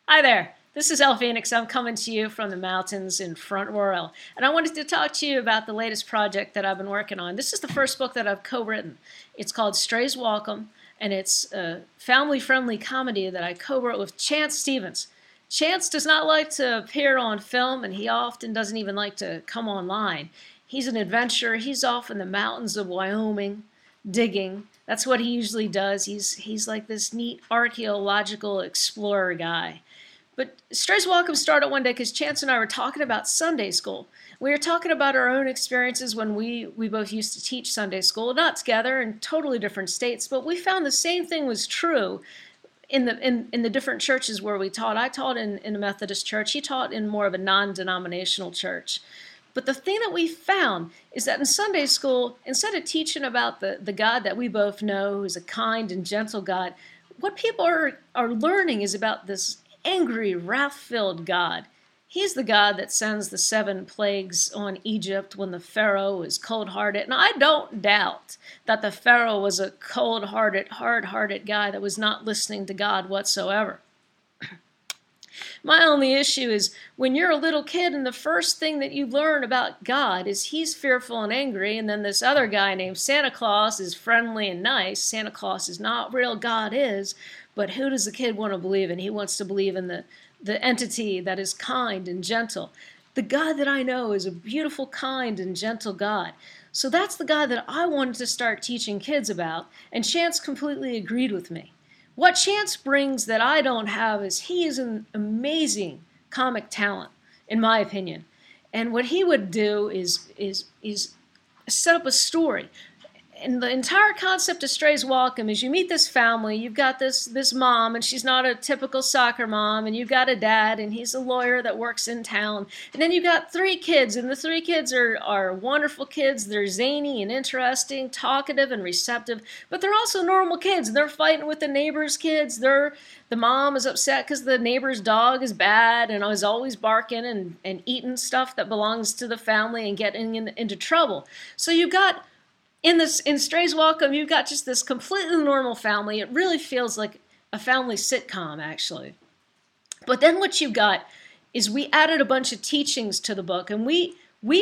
Hi there. This is El Phoenix. I'm coming to you from the mountains in Front Royal. And I wanted to talk to you about the latest project that I've been working on. This is the first book that I've co-written. It's called Strays Welcome, and it's a family-friendly comedy that I co-wrote with Chance Stevens. Chance does not like to appear on film, and he often doesn't even like to come online. He's an adventurer. He's off in the mountains of Wyoming digging. That's what he usually does. He's like this neat archaeological explorer guy. But Strays Welcome started one day because Chance and I were talking about Sunday school. We were talking about our own experiences when we both used to teach Sunday school, not together in totally different states, but we found the same thing was true in the different churches where we taught. I taught in a Methodist church. He taught in more of a non-denominational church. But the thing that we found is that in Sunday school, instead of teaching about the God that we both know, who's a kind and gentle God, what people are learning is about this angry, wrath-filled God. He's the God that sends the 7 plagues on Egypt when the Pharaoh is cold-hearted. And I don't doubt that the Pharaoh was a cold-hearted, hard-hearted guy that was not listening to God whatsoever. My only issue is when you're a little kid and the first thing that you learn about God is he's fearful and angry, and then this other guy named Santa Claus is friendly and nice. Santa Claus is not real, God is. But who does the kid want to believe in? He wants to believe in the entity that is kind and gentle. The God that I know is a beautiful, kind, and gentle God. So that's the God that I wanted to start teaching kids about, and Chance completely agreed with me. What Chance brings that I don't have is he is an amazing comic talent, in my opinion. And what he would do is set up a story. And the entire concept of Strays Welcome is you meet this family. You've got this mom, and she's not a typical soccer mom, and you've got a dad, and he's a lawyer that works in town. And then you've got 3 kids, and the 3 kids are wonderful kids. They're zany and interesting, talkative and receptive, but they're also normal kids. They're fighting with the neighbor's kids. The mom is upset because the neighbor's dog is bad and is always barking and eating stuff that belongs to the family and getting into trouble. So you've got in Strays Welcome, you've got just this completely normal family. It really feels like a family sitcom, actually. But then what you got is we added a bunch of teachings to the book, and we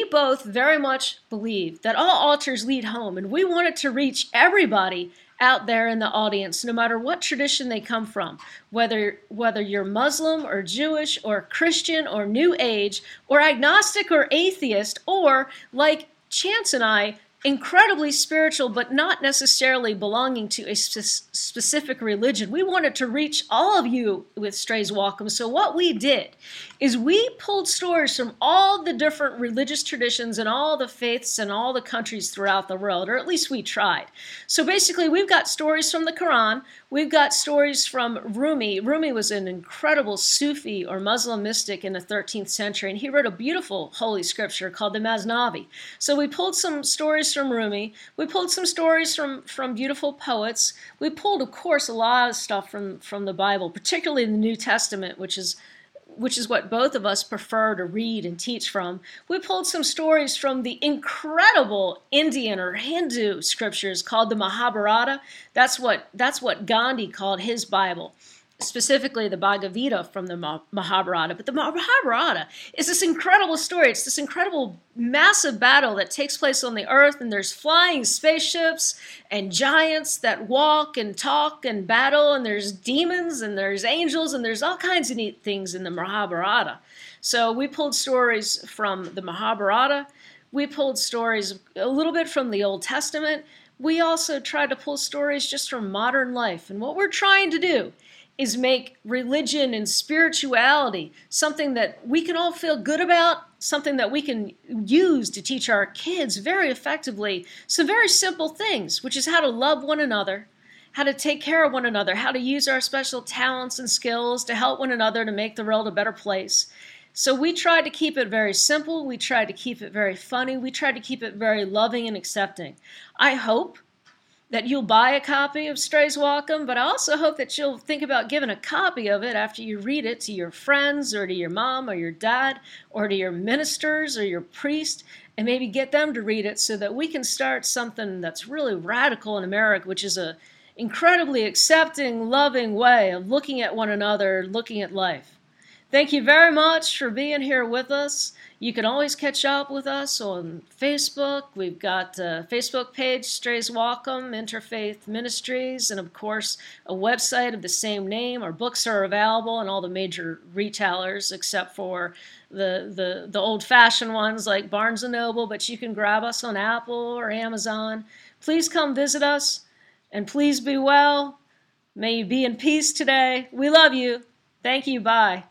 both very much believe that all altars lead home, and we wanted to reach everybody out there in the audience, no matter what tradition they come from, whether you're Muslim or Jewish or Christian or New Age or agnostic or atheist, or like Chance and I, incredibly spiritual, but not necessarily belonging to a specific religion. We wanted to reach all of you with Strays Welcome. So what we did is we pulled stories from all the different religious traditions and all the faiths and all the countries throughout the world, or at least we tried. So basically, we've got stories from the Quran. We've got stories from Rumi. Rumi was an incredible Sufi or Muslim mystic in the 13th century, and he wrote a beautiful holy scripture called the Masnavi. So we pulled some stories from Rumi. We pulled some stories from beautiful poets. We pulled, of course, a lot of stuff from the Bible, particularly the New Testament, which is what both of us prefer to read and teach from. We pulled some stories from the incredible Indian or Hindu scriptures called the Mahabharata. That's what Gandhi called his Bible, specifically the Bhagavad Gita from the Mahabharata. But the Mahabharata is this incredible story. It's this incredible massive battle that takes place on the earth, and there's flying spaceships and giants that walk and talk and battle, and there's demons and there's angels and there's all kinds of neat things in the Mahabharata. So we pulled stories from the Mahabharata. We pulled stories a little bit from the Old Testament. We also tried to pull stories just from modern life. And what we're trying to do is make religion and spirituality something that we can all feel good about, something that we can use to teach our kids very effectively some very simple things, which is how to love one another, how to take care of one another, how to use our special talents and skills to help one another to make the world a better place. So we tried to keep it very simple. We tried to keep it very funny. We tried to keep it very loving and accepting. I hope that you'll buy a copy of Strays Welcome, but I also hope that you'll think about giving a copy of it after you read it to your friends or to your mom or your dad or to your ministers or your priest, and maybe get them to read it so that we can start something that's really radical in America, which is incredibly accepting, loving way of looking at one another, looking at life. Thank you very much for being here with us. You can always catch up with us on Facebook. We've got a Facebook page, Strays Welcome, Interfaith Ministries, and of course, a website of the same name. Our books are available in all the major retailers except for the old-fashioned ones like Barnes & Noble, but you can grab us on Apple or Amazon. Please come visit us, and please be well. May you be in peace today. We love you. Thank you. Bye.